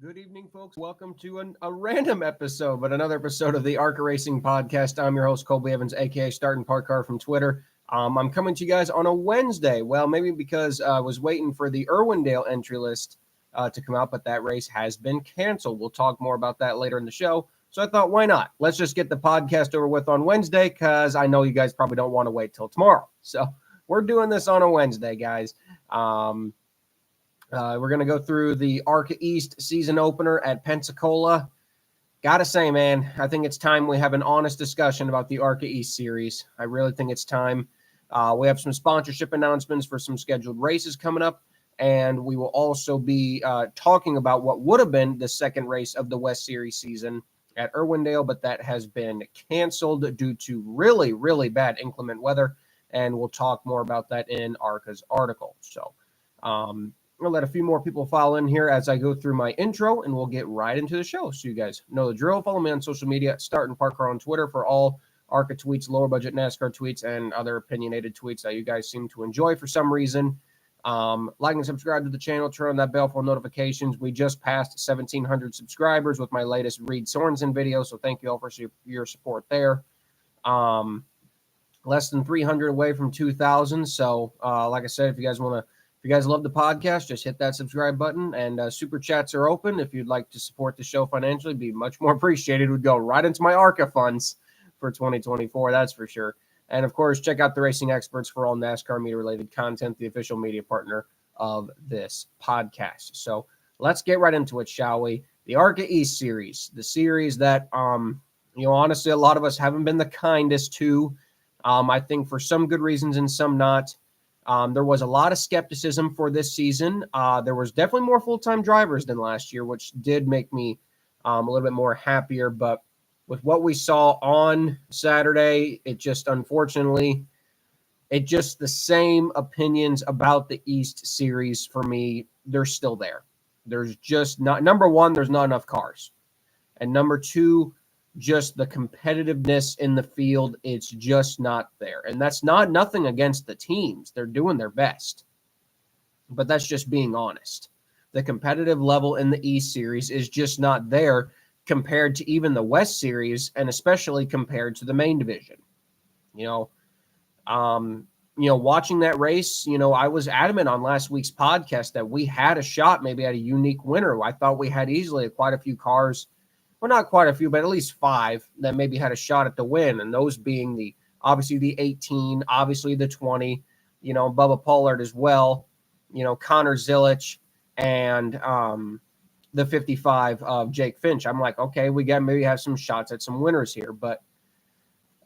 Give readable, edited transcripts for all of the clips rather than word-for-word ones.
Good evening, folks. Welcome to a random episode, but another episode of the ARCA Racing Podcast. I'm your host, Colby Evans, a.k.a. Starting Park Car from Twitter. I'm coming to you guys on a Wednesday. Well, maybe because I was waiting for the Irwindale entry list to come out, but that race has been canceled. We'll talk more about that later in the show. So I thought, why not? Let's just get the podcast over with on Wednesday, because I know you guys probably don't want to wait till tomorrow. So we're doing this on a Wednesday, guys. We're going to go through the ARCA East season opener at Pensacola. Gotta say, man, I think it's time we have an honest discussion about the ARCA East series. I really think it's time. We have some sponsorship announcements for some scheduled races coming up, and we will also be talking about what would have been the second race of the West Series season at Irwindale, but that has been canceled due to really, really bad inclement weather, and we'll talk more about that in ARCA's article. So, I'll let a few more people file in here as I go through my intro, and we'll get right into the show. So you guys know the drill. Follow me on social media, Starting Park Car on Twitter for all ARCA tweets, lower budget NASCAR tweets, and other opinionated tweets that you guys seem to enjoy for some reason. Like and subscribe to the channel, turn on that bell for notifications. We just passed 1,700 subscribers with my latest Reed Sorensen video, so thank you all for your support there. Less than 300 away from 2,000. So like I said, if you guys love the podcast, just hit that subscribe button, and super chats are open. If you'd like to support the show financially, be much more appreciated. Would go right into my ARCA funds for 2024, that's for sure. And of course, check out the Racing Experts for all NASCAR media related content, the official media partner of this podcast. So let's get right into it, shall we? The ARCA East series, the series that, honestly, a lot of us haven't been the kindest to. I think for some good reasons and some not. There was a lot of skepticism for this season. There was definitely more full-time drivers than last year, which did make me a little bit more happier. But with what we saw on Saturday, unfortunately, the same opinions about the East series for me, they're still there. There's just not, number one, there's not enough cars. And number two, just the competitiveness in the field, it's just not there. And that's nothing against the teams. They're doing their best. But that's just being honest. The competitive level in the East Series is just not there compared to even the West Series, and especially compared to the main division. Watching that race, I was adamant on last week's podcast that we had a shot maybe at a unique winner. I thought we had easily quite a few cars. Well, not quite a few, but at least five that maybe had a shot at the win. And those being obviously the 18, obviously the 20, Bubba Pollard as well, Connor Zilic, and the 55 of Jake Finch. I'm like, okay, we got maybe have some shots at some winners here. But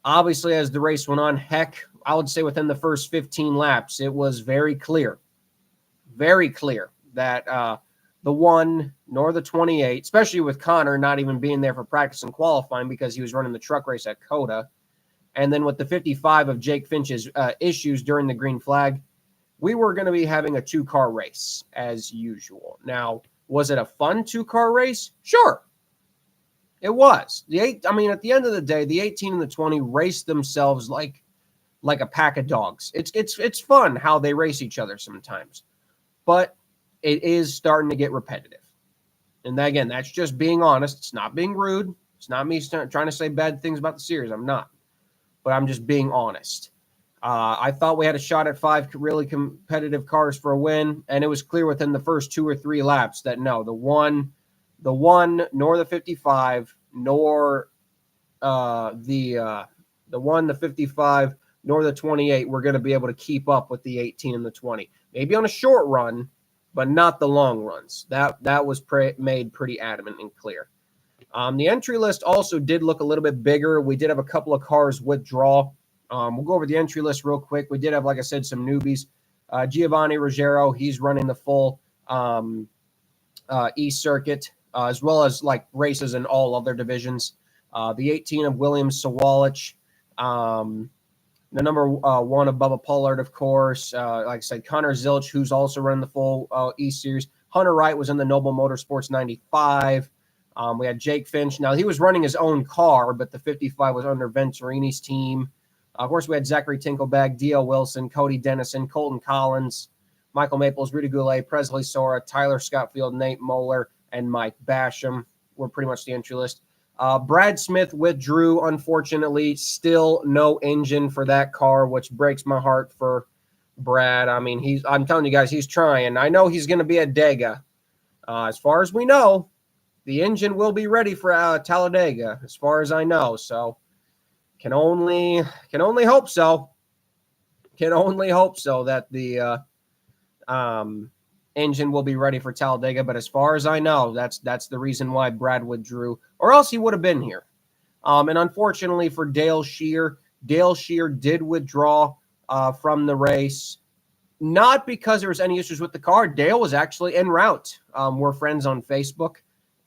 obviously, as the race went on, heck, I would say within the first 15 laps, it was very clear that the 1 nor the 28, especially with Connor not even being there for practice and qualifying because he was running the truck race at COTA. And then with the 55 of Jake Finch's issues during the green flag, we were going to be having a two-car race as usual. Now, was it a fun two-car race? Sure. It was. At the end of the day, the 18 and the 20 raced themselves like a pack of dogs. It's fun how they race each other sometimes. But it is starting to get repetitive. And again, that's just being honest. It's not being rude. It's not me trying to say bad things about the series. I'm not. But I'm just being honest. I thought we had a shot at 5 really competitive cars for a win, and it was clear within the first 2 or 3 laps that no, the one, nor the 55, nor the 55, nor the 28 were going to be able to keep up with the 18 and the 20. Maybe on a short run, but not the long runs. That was made pretty adamant and clear. The entry list also did look a little bit bigger. We did have a couple of cars withdraw. We'll go over the entry list real quick. We did have, like I said, some newbies. Giovanni Ruggiero, he's running the full East Circuit, as well as like races in all other divisions. The 18 of William Sawalich, the number 1 of Bubba Pollard, of course. Like I said, Connor Zilic, who's also running the full East Series. Hunter Wright was in the Noble Motorsports 95. We had Jake Finch. Now, he was running his own car, but the 55 was under Venturini's team. Of course, we had Zachary Tinklebag, D.L. Wilson, Cody Dennison, Colton Collins, Michael Maples, Rudy Goulet, Presley Sora, Tyler Scottfield, Nate Moeller, and Mike Basham were pretty much the entry list. Brad Smith withdrew, unfortunately. Still no engine for that car, which breaks my heart for Brad. I mean, I'm telling you guys, he's trying. I know he's going to be at Dega. As far as we know, the engine will be ready for Talladega, as far as I know. So can only hope so. Can only hope so that the engine will be ready for Talladega. But as far as I know, that's the reason why Brad withdrew, or else he would have been here. And unfortunately for Dale Scheer did withdraw from the race, not because there was any issues with the car. Dale was actually en route. We're friends on Facebook,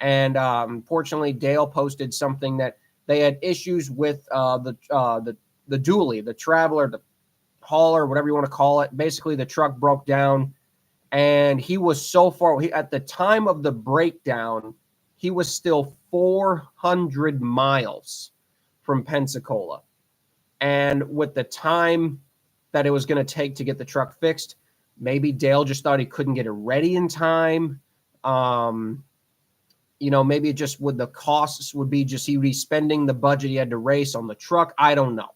and unfortunately, Dale posted something that they had issues with the dually, the traveler, the hauler, whatever you want to call it. Basically, the truck broke down, and he was so far. At the time of the breakdown, he was still 400 miles from Pensacola. And with the time that it was going to take to get the truck fixed, maybe Dale just thought he couldn't get it ready in time. Maybe just the costs would be just he would be spending the budget he had to race on the truck. I don't know.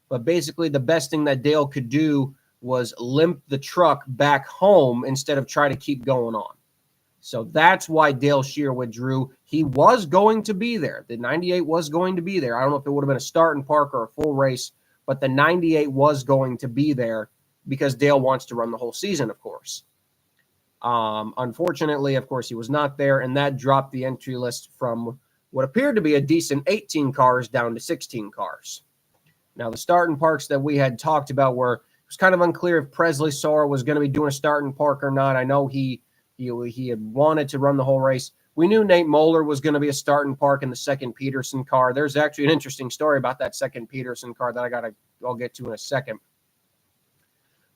But basically, the best thing that Dale could do was limp the truck back home instead of try to keep going on. So that's why Dale Scheer withdrew. He was going to be there. The 98 was going to be there. I don't know if it would have been a start and park or a full race, but the 98 was going to be there because Dale wants to run the whole season, of course. Unfortunately, of course, he was not there, and that dropped the entry list from what appeared to be a decent 18 cars down to 16 cars. Now, the start and parks that we had talked about it was kind of unclear if Presley Sora was going to be doing a start and park or not. I know he had wanted to run the whole race. We knew Nate Moeller was going to be a start and park in the second Peterson car. There's actually an interesting story about that second Peterson car that I'll get to in a second.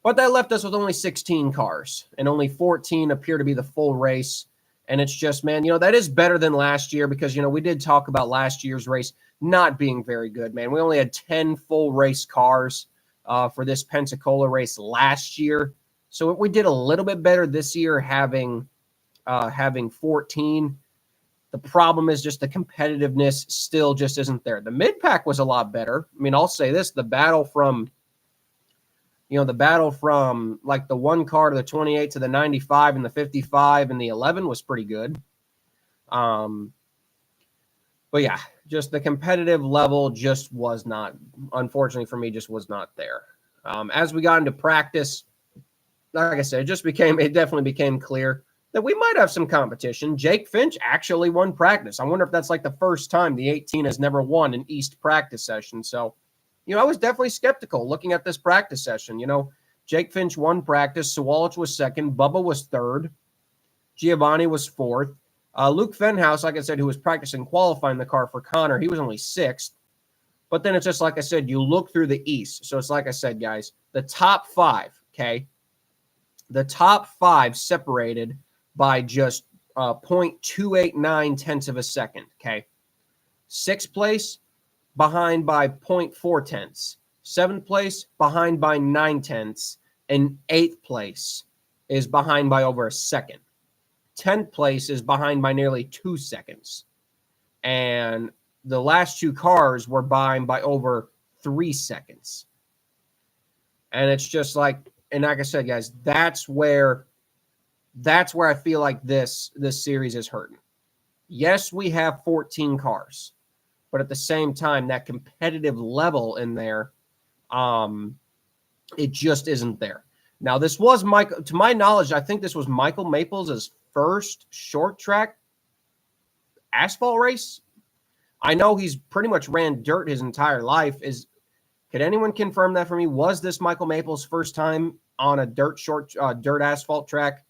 But that left us with only 16 cars, and only 14 appear to be the full race. And it's just, man, that is better than last year because, we did talk about last year's race not being very good, man. We only had 10 full race cars for this Pensacola race last year. So we did a little bit better this year having 14. The problem is just the competitiveness still just isn't there. The mid-pack was a lot better. I mean, I'll say this, the battle from like the one car to the 28 to the 95 and the 55 and the 11 was pretty good. But yeah, just the competitive level just was not, unfortunately for me, just was not there. As we got into practice, like I said, it definitely became clear that we might have some competition. Jake Finch actually won practice. I wonder if that's like the first time the 18 has never won an East practice session. So, I was definitely skeptical looking at this practice session. Jake Finch won practice. Sawalich was second. Bubba was third. Giovanni was fourth. Luke Fenhouse, like I said, who was practicing qualifying the car for Connor, he was only sixth. But then it's just like I said, you look through the East. So it's like I said, guys, the top five, okay? The top five separated by just 0.289 tenths of a second, okay? Sixth place, behind by 0.4 tenths. Seventh place, behind by 9 tenths. And eighth place is behind by over a second. 10th place is behind by nearly 2 seconds. And the last two cars were behind by over 3 seconds. And it's just like, and like I said, guys, that's where I feel like this series is hurting. Yes, we have 14 cars, but at the same time, that competitive level in there, it just isn't there. Now, this was to my knowledge, I think this was Michael Maples' first short track asphalt race. I know he's pretty much ran dirt his entire life. Could anyone confirm that for me? Was this Michael Maples' first time on a dirt asphalt track?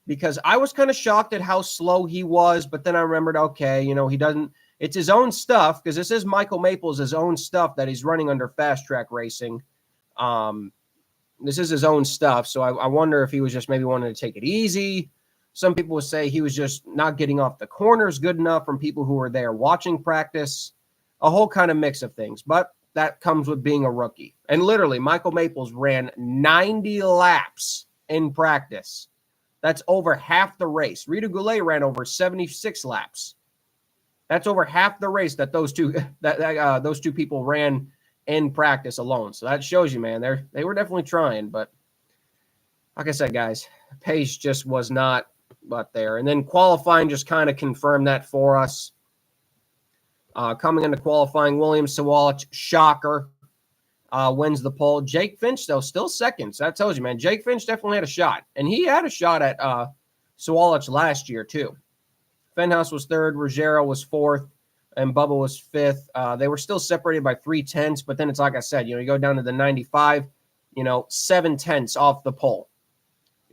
Because I was kind of shocked at how slow he was, but then I remembered, okay, he doesn't, it's his own stuff, because this is Michael Maples' own stuff that he's running under fast track racing. This is his own stuff. So I wonder if he was just maybe wanting to take it easy. Some people would say he was just not getting off the corners good enough from people who were there watching practice. A whole kind of mix of things. But that comes with being a rookie. And literally, Michael Maples ran 90 laps in practice That's over half the race. Rita Goulet ran over 76 laps. That's over half the race that those two those two people ran in practice alone. So that shows you, man, they were definitely trying. But like I said, guys, pace just was not there. And then qualifying just kind of confirmed that for us. Coming into qualifying, William Sawalich, shocker, wins the pole. Jake Finch, though, still second. So that tells you, man, Jake Finch definitely had a shot. And he had a shot at Sawalich last year, too. Fenhouse was third, Ruggiero was fourth, and Bubba was fifth. They were still separated by 0.3, but then it's like I said, you go down to the 95, 0.7 off the pole.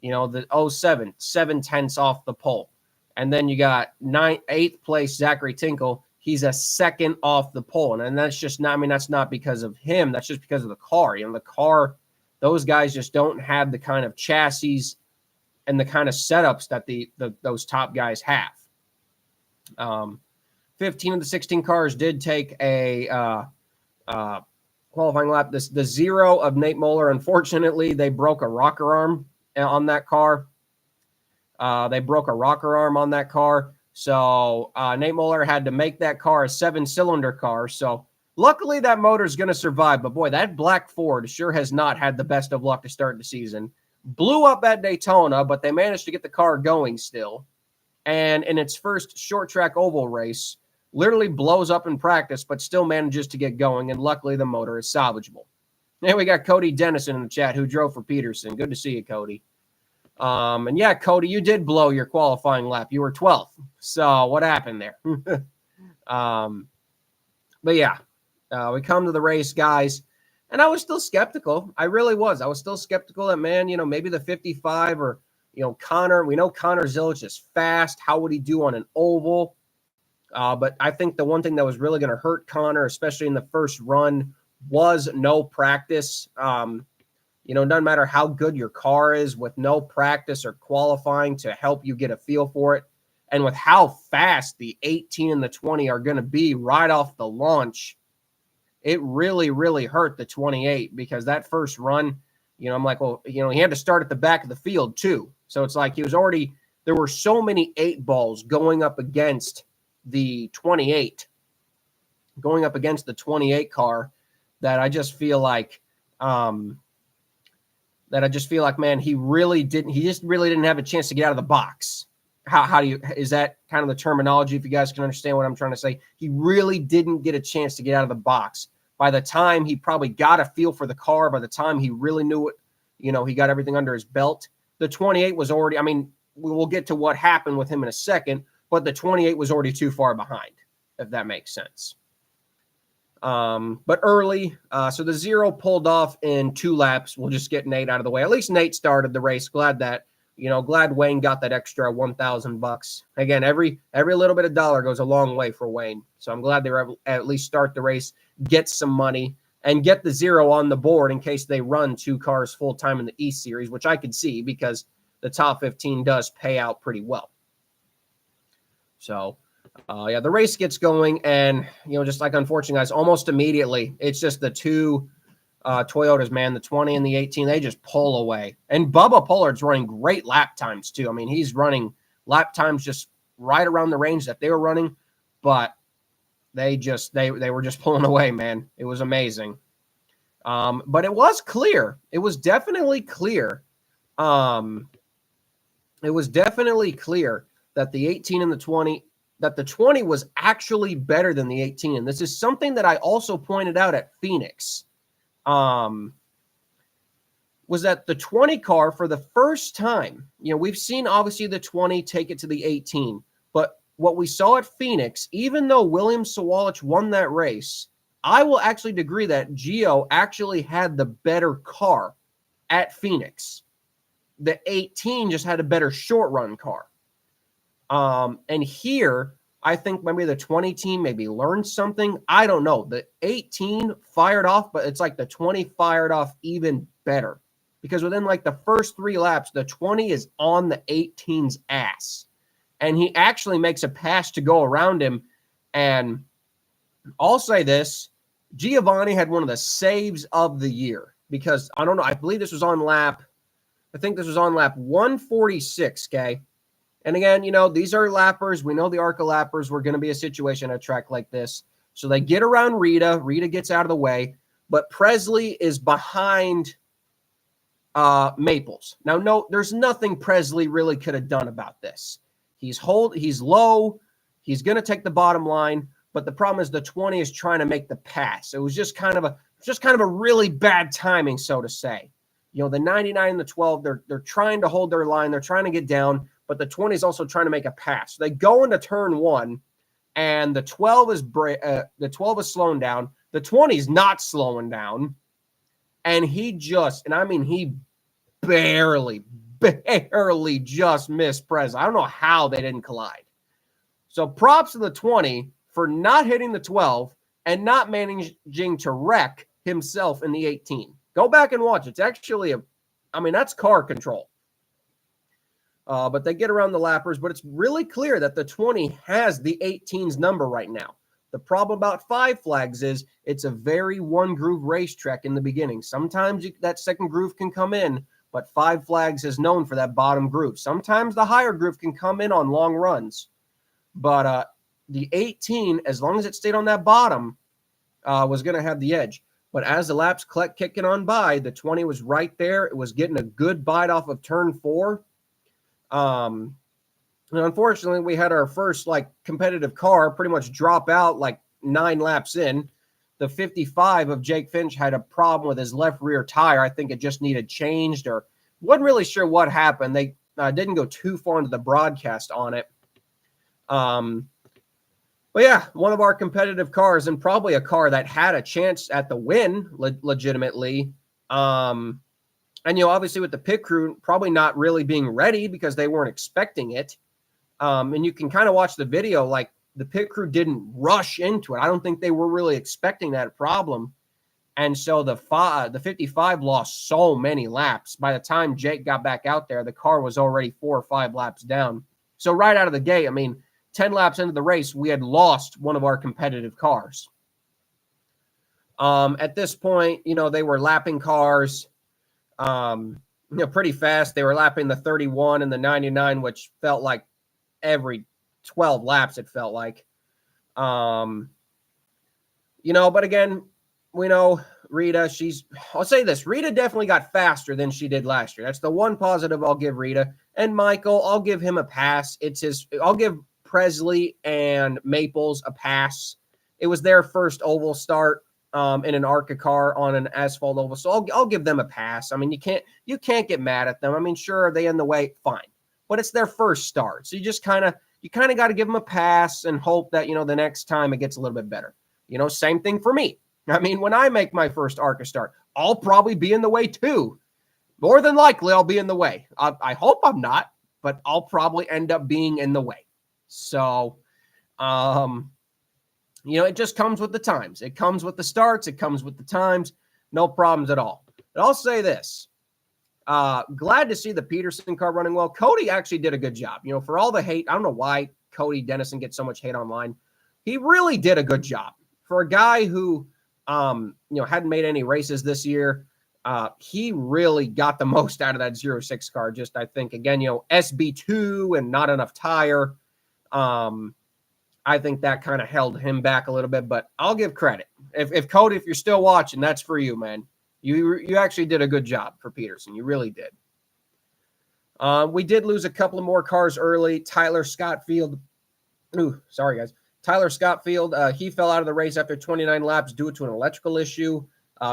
The 07, 0.7 off the pole. And then you got 8th place, Zachary Tinkle. He's a second off the pole. And that's just not, that's not because of him. That's just because of the car. The car, those guys just don't have the kind of chassis and the kind of setups that those top guys have. 15 of the 16 cars did take a qualifying lap. The 0 of Nate Moeller, unfortunately, they broke a rocker arm on that car. So Nate Moeller had to make that car a 7-cylinder car. So luckily that motor is going to survive. But boy, that black Ford sure has not had the best of luck to start the season. Blew up at Daytona, but they managed to get the car going still. And in its first short track oval race, literally blows up in practice, but still manages to get going. And luckily the motor is salvageable. And we got Cody Dennison in the chat who drove for Peterson. Good to see you, Cody. And yeah, Cody, you did blow your qualifying lap. You were 12th. So what happened there? But yeah, we come to the race, guys. And I was still skeptical. I really was. I was still skeptical that, man, maybe the 55 or, Connor. We know Connor Zilic is fast. How would he do on an oval? But I think the one thing that was really going to hurt Connor, especially in the first run, was no practice. Doesn't matter how good your car is, with no practice or qualifying to help you get a feel for it. And with how fast the 18 and the 20 are going to be right off the launch, it really, really hurt the 28 because that first run, I'm like, well, he had to start at the back of the field too. So it's like there were so many 8 balls going up against the 28, going up against the 28 car that I just feel like, man, he just really didn't have a chance to get out of the box. Is that kind of the terminology, if you guys can understand what I'm trying to say? He really didn't get a chance to get out of the box. By the time he probably got a feel for the car, by the time he really knew it, he got everything under his belt, the 28 was already, we'll get to what happened with him in a second, but the 28 was already too far behind, if that makes sense. But early, so the 0 pulled off in 2 laps. We'll just get Nate out of the way. At least Nate started the race. Glad Wayne got that extra $1,000. Again, every little bit of dollar goes a long way for Wayne. So I'm glad they were able to at least start the race, get some money, and get the 0 on the board in case they run 2 cars full time in the East Series, which I could see because the top 15 does pay out pretty well. So, the race gets going, and, just like unfortunately, guys, almost immediately, it's just the 2 Toyotas, man, the 20 and the 18, they just pull away. And Bubba Pollard's running great lap times, too. He's running lap times just right around the range that they were running, but they were just pulling away, man. It was amazing. But it was clear. It was definitely clear. It was definitely clear that the 18 and the 20, that the 20 was actually better than the 18. And this is something that I also pointed out at Phoenix. Was that the 20 car for the first time, we've seen obviously the 20 take it to the 18, but what we saw at Phoenix, even though William Sawalich won that race, I will actually agree that Gio actually had the better car at Phoenix. The 18 just had a better short run car. And here, I think maybe the 20 team maybe learned something. I don't know. The 18 fired off, but it's like the 20 fired off even better. Because within like the first 3 laps, the 20 is on the 18's ass. And he actually makes a pass to go around him. And I'll say this, Giovanni had one of the saves of the year. Because, I don't know, I believe this was on lap, I think this was on lap 146, okay? And again, you know, these are lappers. We know the ARCA lappers were going to be a situation at a track like this. So they get around Rita. Rita gets out of the way. But Presley is behind Maples. Now, no, there's nothing Presley really could have done about this. He's low. He's going to take the bottom line. But the problem is the 20 is trying to make the pass. It was just kind of a really bad timing, so to say. You know, the 99 and the 12, they're trying to hold their line. They're trying to get down, but the 20 is also trying to make a pass. So they go into turn 1, and the 12 is slowing down. The 20 is not slowing down, and he barely just missed Presley. I don't know how they didn't collide. So props to the 20 for not hitting the 12 and not managing to wreck himself in the 18. Go back and watch. It's actually that's car control. But they get around the lappers, but it's really clear that the 20 has the 18's number right now. The problem about 5 flags is it's a very one-groove racetrack in the beginning. Sometimes that second groove can come in, but 5 flags is known for that bottom groove. Sometimes the higher groove can come in on long runs. But the 18, as long as it stayed on that bottom, was going to have the edge. But as the laps kicking on by, the 20 was right there. It was getting a good bite off of turn 4. And unfortunately, we had our first competitive car pretty much drop out 9 laps in. The 55 of Jake Finch had a problem with his left rear tire. I think it just needed changed, or wasn't really sure what happened. They didn't go too far into the broadcast on it. But yeah, one of our competitive cars, and probably a car that had a chance at the win legitimately. And, obviously with the pit crew probably not really being ready because they weren't expecting it. And you can kind of watch the video, the pit crew didn't rush into it. I don't think they were really expecting that problem. And so the 55 lost so many laps. By the time Jake got back out there, the car was already 4 or 5 laps down. So right out of the gate, 10 laps into the race, we had lost one of our competitive cars. At this point, they were lapping cars, pretty fast. They were lapping the 31 and the 99, which felt like every 12 laps, it felt like. But again, we know Rita, I'll say this, Rita definitely got faster than she did last year. That's the one positive I'll give Rita. And Michael, I'll give him a pass. I'll give Presley and Maples a pass. It was their first oval start in an ARCA car on an asphalt oval, so I'll give them a pass. You can't get mad at them. Sure, they in the way, fine, but it's their first start, so you kind of got to give them a pass and hope that the next time it gets a little bit better. Same thing for me. When I make my first ARCA start, I'll probably be in the way too. More than likely, I'll be in the way. I hope I'm not, but I'll probably end up being in the way. So, it just comes with the times. It comes with the starts. It comes with the times. No problems at all. But I'll say this. Glad to see the Peterson car running well. Cody actually did a good job. For all the hate, I don't know why Cody Dennison gets so much hate online. He really did a good job. For a guy who, hadn't made any races this year, he really got the most out of that 06 car. Just, I think, again, SB2 and not enough tire. I think that kind of held him back a little bit, but I'll give credit. If Cody, if you're still watching, that's for you, man. You actually did a good job for Peterson. You really did. We did lose a couple of more cars early. Tyler Scottfield. Sorry, guys. Tyler Scottfield, he fell out of the race after 29 laps due to an electrical issue.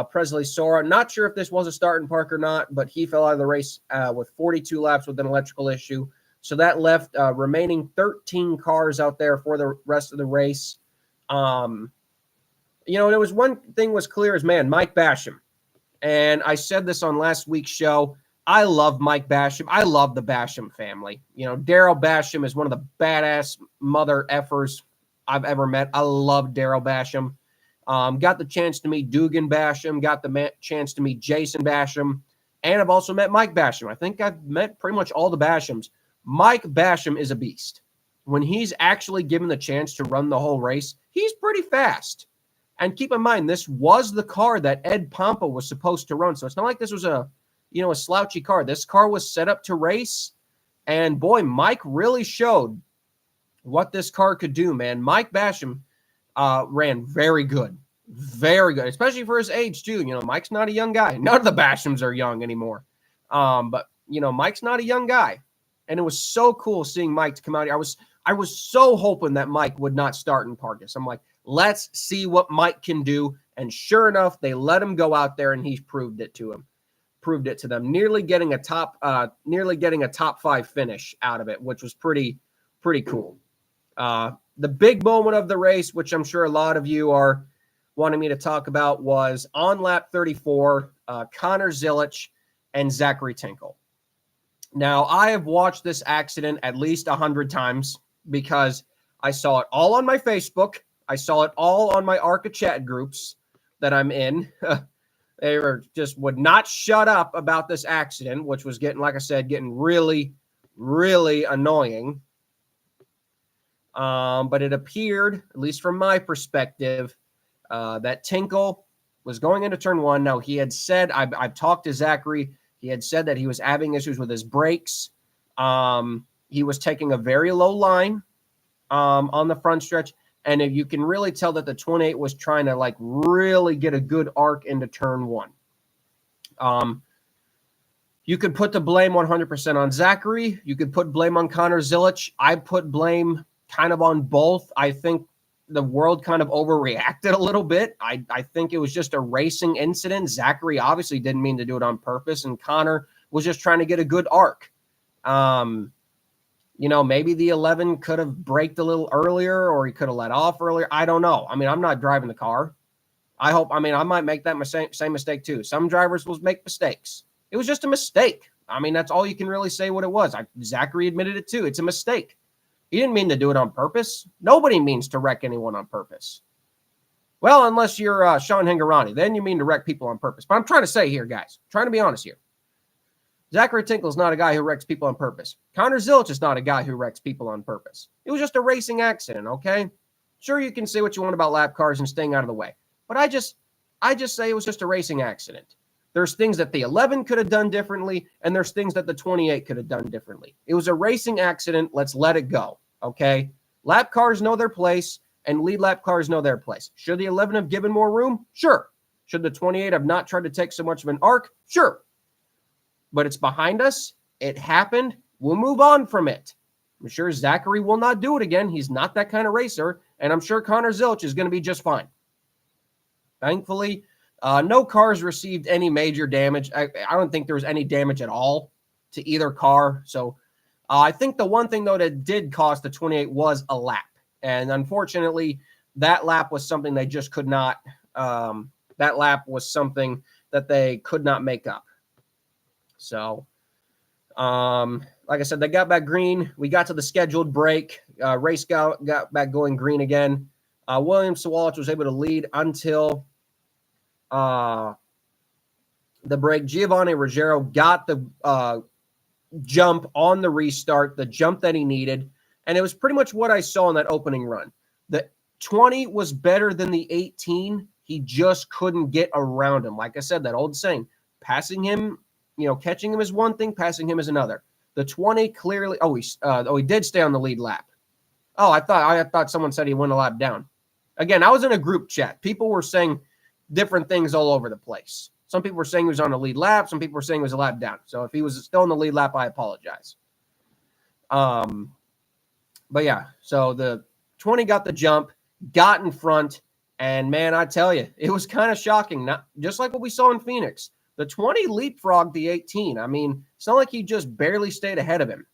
Presley Sora, not sure if this was a start and park or not, but he fell out of the race with 42 laps with an electrical issue. So that left remaining 13 cars out there for the rest of the race. There was one thing was clear as, man, Mike Basham. And I said this on last week's show. I love Mike Basham. I love the Basham family. Daryl Basham is one of the badass mother effers I've ever met. I love Daryl Basham. Got the chance to meet Dugan Basham. Got the chance to meet Jason Basham. And I've also met Mike Basham. I think I've met pretty much all the Bashams. Mike Basham is a beast. When he's actually given the chance to run the whole race, he's pretty fast. And keep in mind, this was the car that Ed Pompa was supposed to run. So it's not like this was a a slouchy car. This car was set up to race. And boy, Mike really showed what this car could do, man. Mike Basham ran very good, especially for his age too. Mike's not a young guy. None of the Bashams are young anymore. But Mike's not a young guy, and it was so cool seeing Mike come out here. I was so hoping that Mike would not start in Parkus. I'm like, let's see what Mike can do. And sure enough, they let him go out there, and he proved it to them, nearly getting a top 5 finish out of it, which was pretty cool. The big moment of the race, which I'm sure a lot of you are wanting me to talk about, was on lap 34, Connor Zilisch and Zachary Tinkle. Now, I have watched this accident at least 100 times because I saw it all on my Facebook. I saw it all on my ARCA chat groups that I'm in. They would not shut up about this accident, which was getting really, really annoying. But it appeared, at least from my perspective, that Tinkle was going into turn 1. Now, he had said, I've talked to Zachary, he had said that he was having issues with his brakes. He was taking a very low line on the front stretch. And if you can really tell that the 28 was trying to really get a good arc into turn 1. You could put the blame 100% on Zachary. You could put blame on Connor Zilisch. I put blame kind of on both. I think the world kind of overreacted a little bit. I think it was just a racing incident. Zachary obviously didn't mean to do it on purpose, and Connor was just trying to get a good arc. Maybe the 11 could have braked a little earlier, or he could have let off earlier. I don't know. I mean, I'm not driving the car. I might make that same mistake too. Some drivers will make mistakes. It was just a mistake. I mean, that's all you can really say what it was. Zachary admitted it too. It's a mistake. He didn't mean to do it on purpose. Nobody means to wreck anyone on purpose. Well, unless you're Sean Hingorani, then you mean to wreck people on purpose. But I'm trying to say here, guys, trying to be honest here. Zachary Tinkle is not a guy who wrecks people on purpose. Connor Zilisch is not a guy who wrecks people on purpose. It was just a racing accident, okay? Sure, you can say what you want about lap cars and staying out of the way. But I just say it was just a racing accident. There's things that the 11 could have done differently, and there's things that the 28 could have done differently. It was a racing accident. Let's let it go, okay? Lap cars know their place, and lead lap cars know their place. Should the 11 have given more room? Sure. Should the 28 have not tried to take so much of an arc? Sure. But it's behind us. It happened. We'll move on from it. I'm sure Zachary will not do it again. He's not that kind of racer, and I'm sure Connor Zilisch is going to be just fine. Thankfully, no cars received any major damage. I don't think there was any damage at all to either car. So I think the one thing, though, that did cost the 28 was a lap. And unfortunately, that lap was something they just could not that lap was something that they could not make up. So, like I said, they got back green. We got to the scheduled break. Race got back going green again. William Sawalich was able to lead until the break. Giovanni Ruggiero got the jump on the restart, the jump that he needed. And it was pretty much what I saw in that opening run. The 20 was better than the 18. He just couldn't get around him. Like I said, that old saying, passing him, catching him is one thing, passing him is another. The 20 clearly, he did stay on the lead lap. Oh, I thought someone said he went a lap down. Again, I was in a group chat. People were saying different things all over the place. Some people were saying he was on a lead lap. Some people were saying he was a lap down. So if he was still on the lead lap, I apologize. But yeah, so the 20 got the jump, got in front, and man, I tell you, it was kind of shocking. Not just like what we saw in Phoenix. The 20 leapfrogged the 18. I mean, it's not like he just barely stayed ahead of him.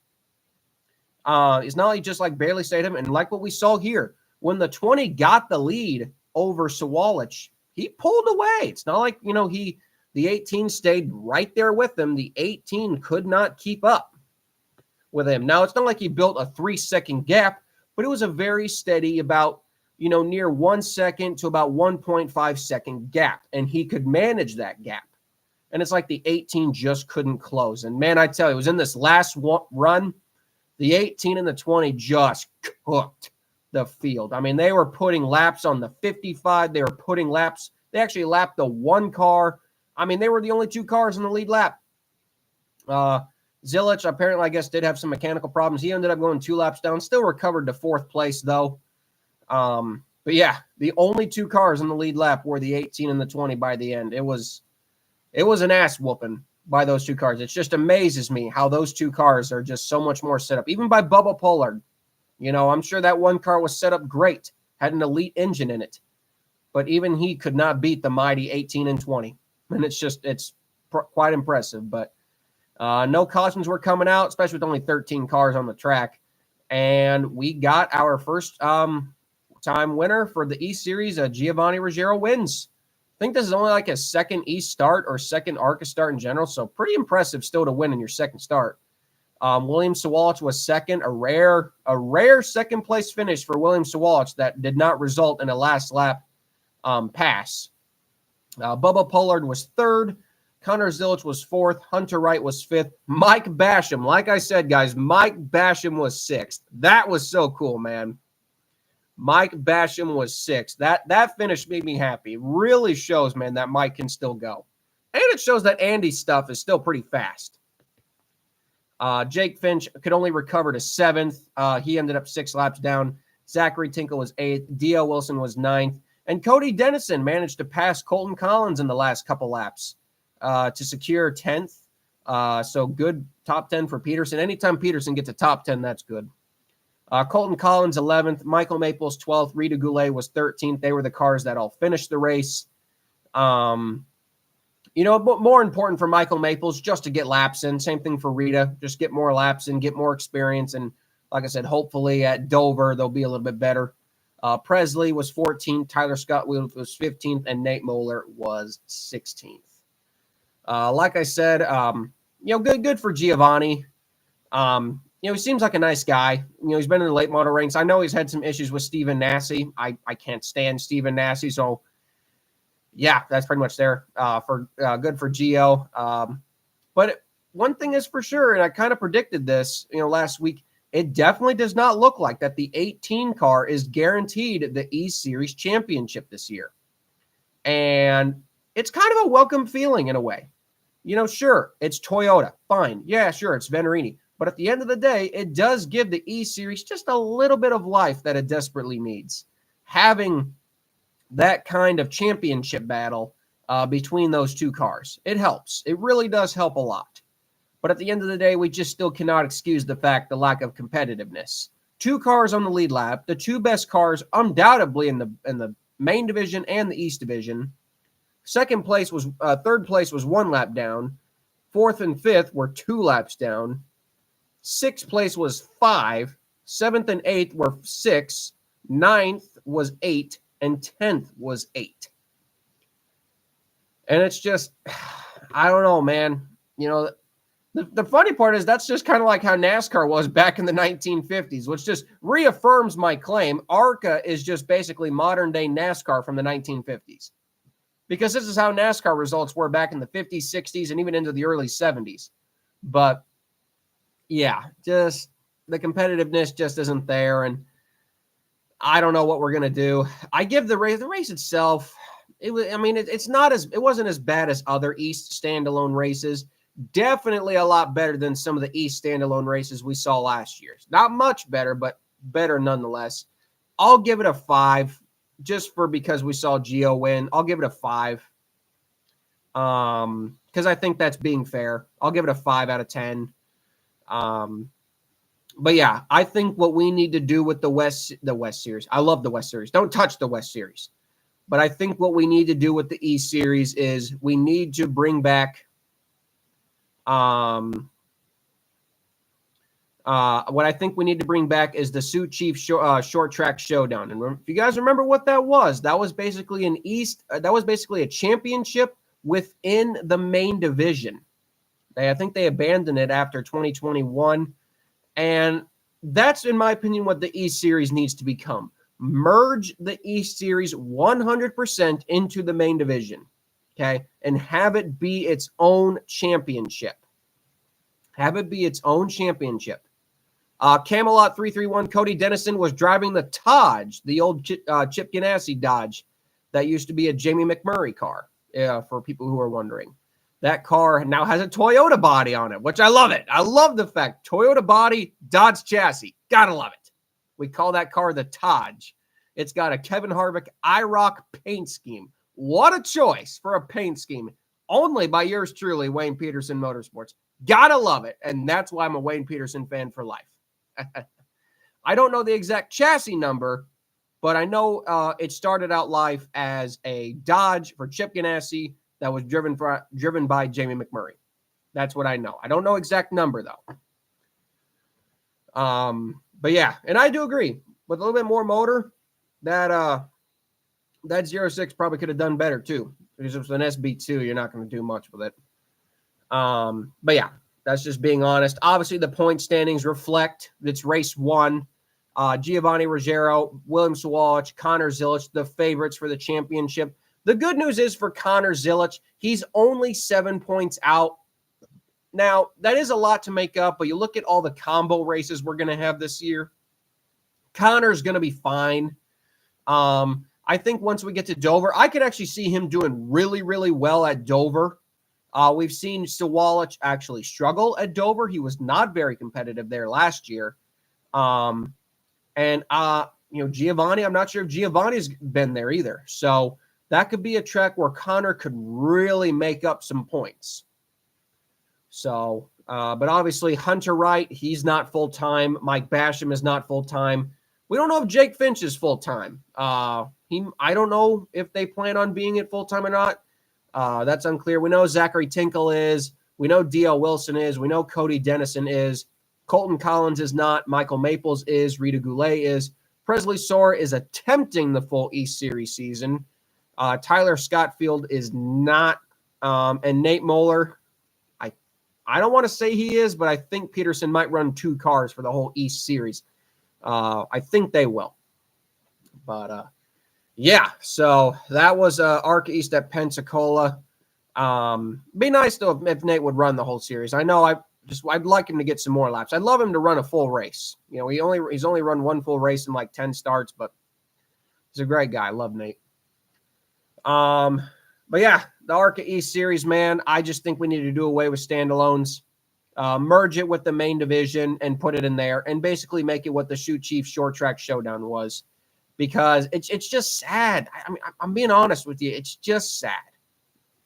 It's not like he just barely stayed ahead of him. And like what we saw here, when the 20 got the lead over Sawalich, he pulled away. It's not like, the 18 stayed right there with him. The 18 could not keep up with him. Now, it's not like he built a 3-second gap, but it was a very steady about, near 1 second to about 1.5 second gap. And he could manage that gap. And it's like the 18 just couldn't close. And man, I tell you, it was in this last run, the 18 and the 20 just cooked the field. I mean, they were putting laps on the 55. They were putting laps. They actually lapped the one car. I mean, they were the only two cars in the lead lap. Zilich apparently, I guess, did have some mechanical problems. He ended up going 2 laps down, still recovered to 4th place, though. But yeah, the only 2 cars in the lead lap were the 18 and the 20 by the end. It was an ass whooping by those 2 cars. It just amazes me how those 2 cars are just so much more set up. Even by Bubba Pollard. You know, I'm sure that one car was set up great, had an elite engine in it. But even he could not beat the mighty 18 and 20. And it's quite impressive. But no cautions were coming out, especially with only 13 cars on the track. And we got our first time winner for the East Series. Giovanni Ruggiero wins. I think this is only like a second East start or second ARCA start in general. So pretty impressive still to win in your second start. William Sawalich was second, a rare second place finish for William Sawalich that did not result in a last lap pass. Bubba Pollard was third. Connor Zilich was fourth. Hunter Wright was fifth. Mike Basham, like I said, guys, Mike Basham was sixth. That was so cool, man. Mike Basham was sixth. That finish made me happy. It really shows, man, that Mike can still go. And it shows that Andy's stuff is still pretty fast. Jake Finch could only recover to 7th. He ended up 6 laps down. Zachary Tinkle was 8th. D.L. Wilson was 9th. And Cody Dennison managed to pass Colton Collins in the last couple laps to secure 10th. So good top 10 for Peterson. Anytime Peterson gets a top 10, that's good. Colton Collins, 11th. Michael Maples, 12th. Rita Goulet was 13th. They were the cars that all finished the race. You know, but more important for Michael Maples, just to get laps in. Same thing for Rita. Just get more laps in, get more experience. And like I said, hopefully at Dover, they'll be a little bit better. Presley was 14th. Tyler Scott was 15th. And Nate Moeller was 16th. Like I said, you know, good for Giovanni. You know, he seems like a nice guy. You know, he's been in the late model ranks. I know he's had some issues with Stephen Nasse. I can't stand Stephen Nasse. So, yeah, that's pretty much there for good for Gio. But one thing is for sure, and I kind of predicted this, you know, last week, it definitely does not look like that the 18 car is guaranteed the E-Series championship this year. And it's kind of a welcome feeling in a way. You know, sure, it's Toyota. Fine. Yeah, sure, it's Venerini. But at the end of the day, it does give the E-Series just a little bit of life that it desperately needs. Having that kind of championship battle between those 2 cars, it helps. It really does help a lot. But at the end of the day, we just still cannot excuse the lack of competitiveness. 2 cars on the lead lap, the 2 best cars undoubtedly in the main division and the East division. Third place was 1 lap down. 4th and 5th were 2 laps down. 6th place was 5. 7th and 8th were 6. 9th was 8. And 10th was 8. And it's just, I don't know, man. You know, the funny part is that's just kind of like how NASCAR was back in the 1950s, which just reaffirms my claim. ARCA is just basically modern day NASCAR from the 1950s. Because this is how NASCAR results were back in the 50s, 60s, and even into the early 70s. But yeah, just the competitiveness just isn't there. And I don't know what we're going to do. I give the race itself. It wasn't as bad as other East standalone races. Definitely a lot better than some of the East standalone races we saw last year. Not much better, but better nonetheless. I'll give it a 5 just because we saw Gio win. I'll give it a 5. Because I think that's being fair. I'll give it a 5 out of 10. But yeah, I think what we need to do with the West Series, I love the West Series. Don't touch the West Series. But I think what we need to do with the East Series is we need to bring back what I think we need to bring back is the Sioux Chief short track showdown. And if you guys remember what that was basically a championship within the main division. I think they abandoned it after 2021. And that's, in my opinion, what the East Series needs to become. Merge the East Series 100% into the main division, okay? And have it be its own championship. Camelot 331, Cody Dennison was driving the Dodge, the old Chip Ganassi Dodge that used to be a Jamie McMurray car, for people who are wondering. That car now has a Toyota body on it, which I love it. I love the fact Toyota body, Dodge chassis. Gotta love it. We call that car the Taj. It's got a Kevin Harvick IROC paint scheme. What a choice for a paint scheme. Only by yours truly, Wayne Peterson Motorsports. Gotta love it. And that's why I'm a Wayne Peterson fan for life. I don't know the exact chassis number, but I know it started out life as a Dodge for Chip Ganassi that was driven by Jamie McMurray. That's what I know. I don't know exact number, though. But yeah, and I do agree. With a little bit more motor, that 06 probably could have done better, too. Because if it's an SB2, you're not going to do much with it. But yeah, that's just being honest. Obviously, the point standings reflect it's race 1. Giovanni Ruggiero, William Sawalich, Connor Zilisch, the favorites for the championship. The good news is for Connor Zilisch, he's only 7 points out. Now, that is a lot to make up, but you look at all the combo races we're going to have this year. Connor's going to be fine. I think once we get to Dover, I could actually see him doing really, really well at Dover. We've seen Sawalich actually struggle at Dover. He was not very competitive there last year. Giovanni, I'm not sure if Giovanni's been there either. So that could be a track where Connor could really make up some points. So, but obviously Hunter Wright, he's not full-time. Mike Basham is not full-time. We don't know if Jake Finch is full-time. I don't know if they plan on being it full-time or not. That's unclear. We know Zachary Tinkle is. We know D.L. Wilson is. We know Cody Dennison is. Colton Collins is not. Michael Maples is. Rita Goulet is. Presley Soar is attempting the full East Series season. Tyler Scottfield is not. And Nate Moeller, I don't want to say he is, but I think Peterson might run 2 cars for the whole East Series. I think they will. But, yeah, so that was ARCA East at Pensacola. Be nice, though, if Nate would run the whole series. I know I'd like him to get some more laps. I'd love him to run a full race. You know, he's only run 1 full race in like 10 starts, but he's a great guy. I love Nate. But yeah, the ARCA East Series, man, I just think we need to do away with standalones, merge it with the main division and put it in there and basically make it what the Shoot Chief Short Track Showdown was, because it's just sad. I mean, I'm being honest with you. It's just sad.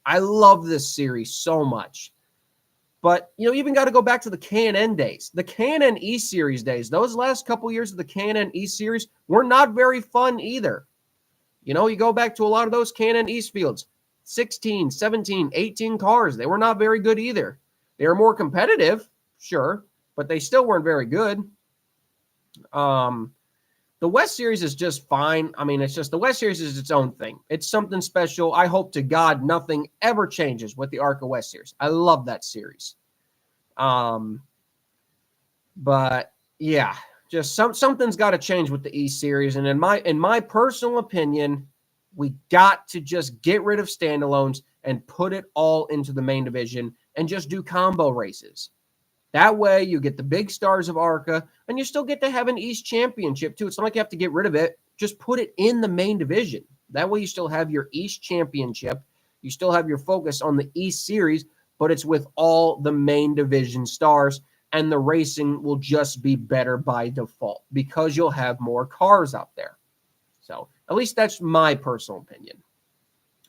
I love this series so much. But, you know, even got to go back to the K&N days. The K&N East Series days, those last couple years of the K&N East Series were not very fun either. You know, you go back to a lot of those K&N East fields. 16, 17, 18 cars. They were not very good either. They were more competitive, sure, but they still weren't very good. The West Series is just fine. I mean, it's just the West Series is its own thing. It's something special. I hope to God nothing ever changes with the ARCA West Series. I love that series. But yeah, just something's got to change with the East Series. And in my personal opinion, we got to just get rid of standalones and put it all into the main division and just do combo races. That way you get the big stars of ARCA and you still get to have an East championship too. It's not like you have to get rid of it. Just put it in the main division. That way you still have your East championship. You still have your focus on the East Series, but it's with all the main division stars, and the racing will just be better by default because you'll have more cars out there. So at least that's my personal opinion.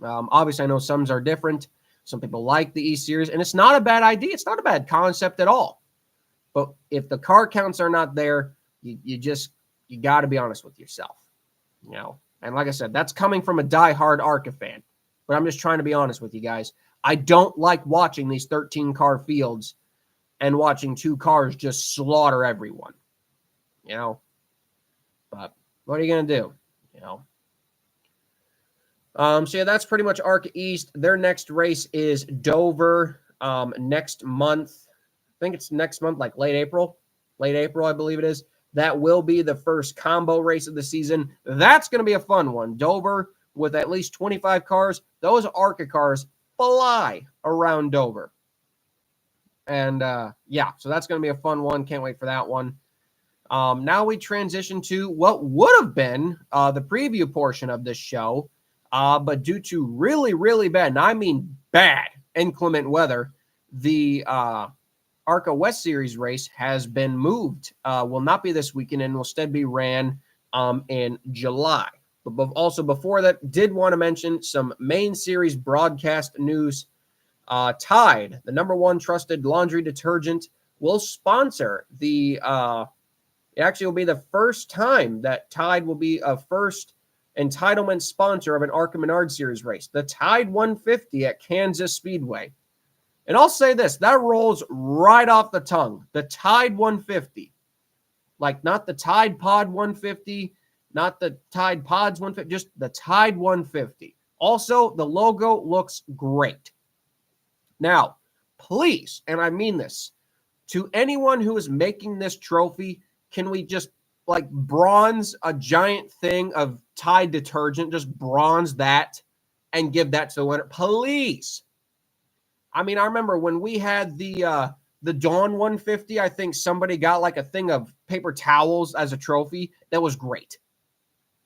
Obviously, I know some are different. Some people like the East Series, and it's not a bad idea. It's not a bad concept at all. But if the car counts are not there, you got to be honest with yourself. You know, and like I said, that's coming from a diehard ARCA fan. But I'm just trying to be honest with you guys. I don't like watching these 13-car fields and watching 2 cars just slaughter everyone. You know, but what are you going to do? You know. So yeah, that's pretty much ARCA East. Their next race is Dover next month. I think it's next month, like late April, I believe it is. That will be the first combo race of the season. That's going to be a fun one. Dover with at least 25 cars. Those ARCA cars fly around Dover. And yeah, so that's going to be a fun one. Can't wait for that one. Now we transition to what would have been the preview portion of this show. But due to really, really bad, and I mean bad inclement weather, the ARCA West Series race has been moved. Will not be this weekend and will instead be ran in July. But also before that, did want to mention some main series broadcast news. Tide, the #1 trusted laundry detergent, will sponsor the it actually will be the first time that Tide will be a first entitlement sponsor of an ARCA Menard Series race, the Tide 150 at Kansas Speedway. And I'll say this, that rolls right off the tongue, the Tide 150. Like not the Tide Pod 150, not the Tide Pods 150, just the Tide 150. Also, the logo looks great. Now, please, and I mean this, to anyone who is making this trophy, can we just like bronze a giant thing of Tide detergent, just bronze that and give that to the winner? Please. I mean, I remember when we had the Dawn 150, I think somebody got like a thing of paper towels as a trophy. That was great.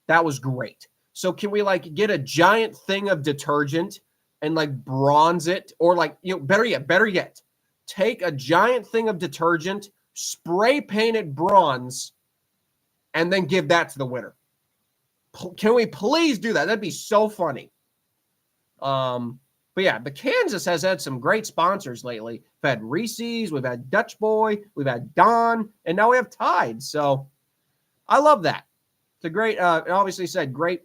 That was great. So can we like get a giant thing of detergent and like bronze it, or like, you know, better yet, take a giant thing of detergent, spray paint it bronze, and then give that to the winner. Can we please do that? That'd be so funny. But yeah, but Kansas has had some great sponsors lately. We've had Reese's, we've had Dutch Boy, we've had Don, and now we have Tide. So I love that. It's a great, obviously said, great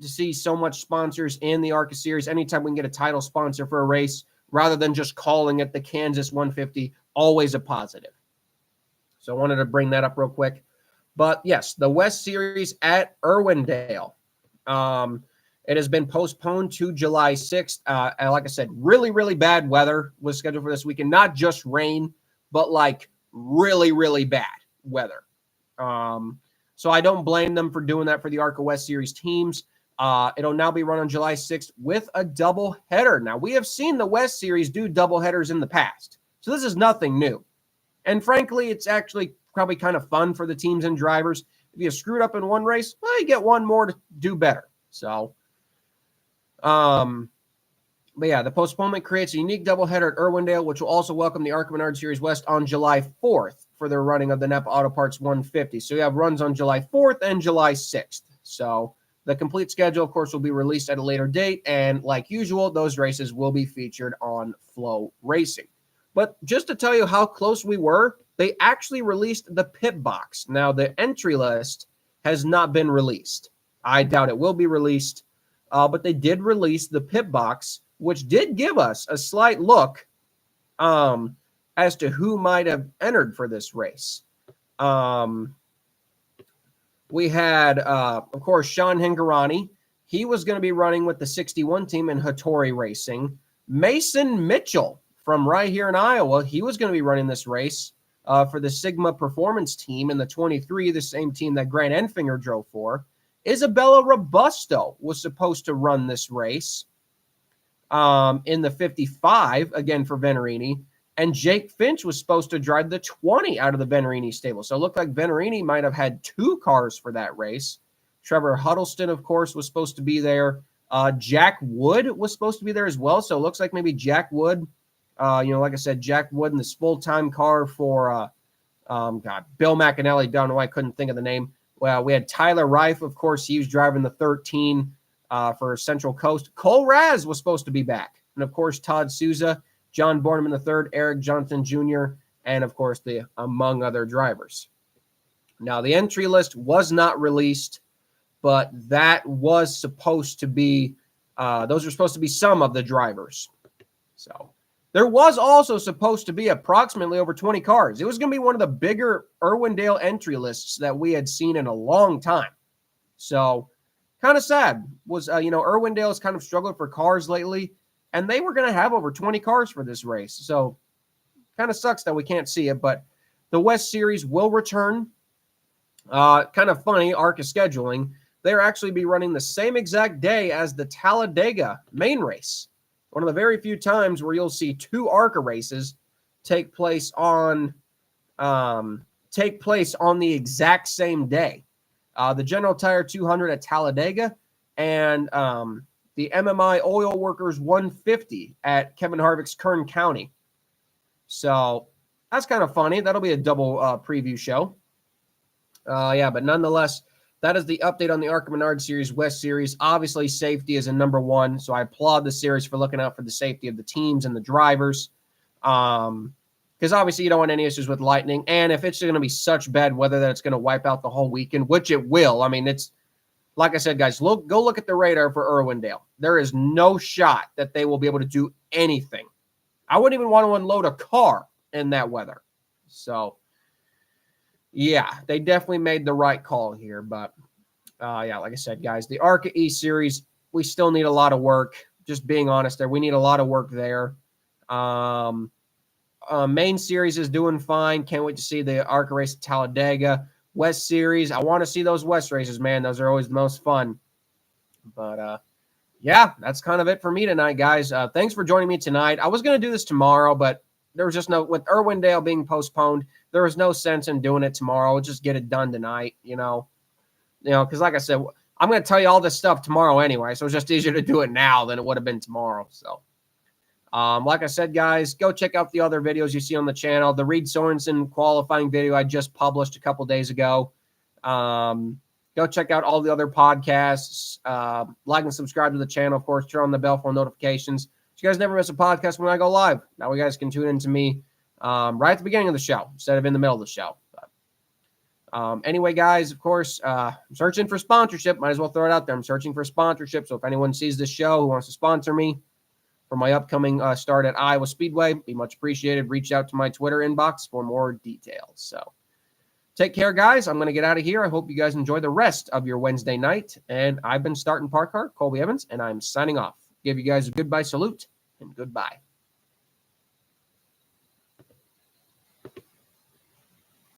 to see so much sponsors in the ARCA Series. Anytime we can get a title sponsor for a race, rather than just calling it the Kansas 150, always a positive. So I wanted to bring that up real quick. But yes, the West Series at Irwindale. It has been postponed to July 6th. And like I said, really, really bad weather was scheduled for this weekend. Not just rain, but like really, really bad weather. So I don't blame them for doing that for the ARCA West Series teams. It'll now be run on July 6th with a double header. Now, we have seen the West Series do double headers in the past, so this is nothing new. And frankly, it's actually probably kind of fun for the teams and drivers. If you screwed up in one race, well, you get one more to do better. So, but yeah, the postponement creates a unique doubleheader at Irwindale, which will also welcome the ARCA Menard Series West on July 4th for the running of the NEPA Auto Parts 150. So you have runs on July 4th and July 6th. So the complete schedule, of course, will be released at a later date. And like usual, those races will be featured on Flow Racing. But just to tell you how close we were, they actually released the pit box. Now, the entry list has not been released. I doubt it will be released. But they did release the pit box, which did give us a slight look as to who might have entered for this race. We had, of course, Sean Hingarani. He was going to be running with the 61 team in Hattori Racing. Mason Mitchell from right here in Iowa, he was going to be running this race for the Sigma Performance team in the 23, the same team that Grant Enfinger drove for. Isabella Robusto was supposed to run this race in the 55, again for Venerini. And Jake Finch was supposed to drive the 20 out of the Venerini stable. So it looked like Venerini might have had two cars for that race. Trevor Huddleston, of course, was supposed to be there. Jack Wood was supposed to be there as well. So it looks like maybe Jack Wood, like I said, Jack Wood in this full-time car for, Bill McAnally. Don't know why I couldn't think of the name. Well, we had Tyler Reif, of course. He was driving the 13 for Central Coast. Cole Raz was supposed to be back. And, of course, Todd Souza, John Borneman III, Eric Johnson Jr., and, of course, the among other drivers. Now, the entry list was not released, but that was supposed to be those are supposed to be some of the drivers. So there was also supposed to be approximately over 20 cars. It was going to be one of the bigger Irwindale entry lists that we had seen in a long time. So kind of sad was, Irwindale has kind of struggled for cars lately, and they were going to have over 20 cars for this race. So kind of sucks that we can't see it, but the West Series will return. Kind of funny, ARCA scheduling. They'll actually be running the same exact day as the Talladega main race. One of the very few times where you'll see two ARCA races take place on the exact same day. The General Tire 200 at Talladega and the MMI Oil Workers 150 at Kevin Harvick's Kern County. So that's kind of funny. That'll be a double preview show. But nonetheless, that is the update on the ARCA Menard Series West Series. Obviously, safety is a number one, so I applaud the series for looking out for the safety of the teams and the drivers. Because obviously you don't want any issues with lightning. And if it's going to be such bad weather that it's going to wipe out the whole weekend, which it will. I mean, it's like I said, guys, go look at the radar for Irwindale. There is no shot that they will be able to do anything. I wouldn't even want to unload a car in that weather. So, yeah, they definitely made the right call here. But, like I said, guys, the ARCA E Series, we still need a lot of work. Just being honest there, we need a lot of work there. Main Series is doing fine. Can't wait to see the ARCA race at Talladega. West Series, I want to see those West races, man. Those are always the most fun. But, yeah, that's kind of it for me tonight, guys. Thanks for joining me tonight. I was going to do this tomorrow, but there was just with Irwindale being postponed, there was no sense in doing it tomorrow. We'll just get it done tonight, because like I said, I'm going to tell you all this stuff tomorrow anyway, so it's just easier to do it now than it would have been tomorrow. So, like I said, guys, go check out the other videos you see on the channel. The Reed Sorensen qualifying video I just published a couple days ago. Go check out all the other podcasts. Like and subscribe to the channel. Of course, turn on the bell for notifications, so you guys never miss a podcast when I go live. Now you guys can tune in to me right at the beginning of the show instead of in the middle of the show. Anyway, guys, of course, I'm searching for sponsorship. Might as well throw it out there. I'm searching for sponsorship. So if anyone sees this show who wants to sponsor me for my upcoming start at Iowa Speedway, be much appreciated. Reach out to my Twitter inbox for more details. So take care, guys. I'm going to get out of here. I hope you guys enjoy the rest of your Wednesday night. And I've been starting Park Car, Colby Evans, and I'm signing off. Give you guys a goodbye salute and goodbye.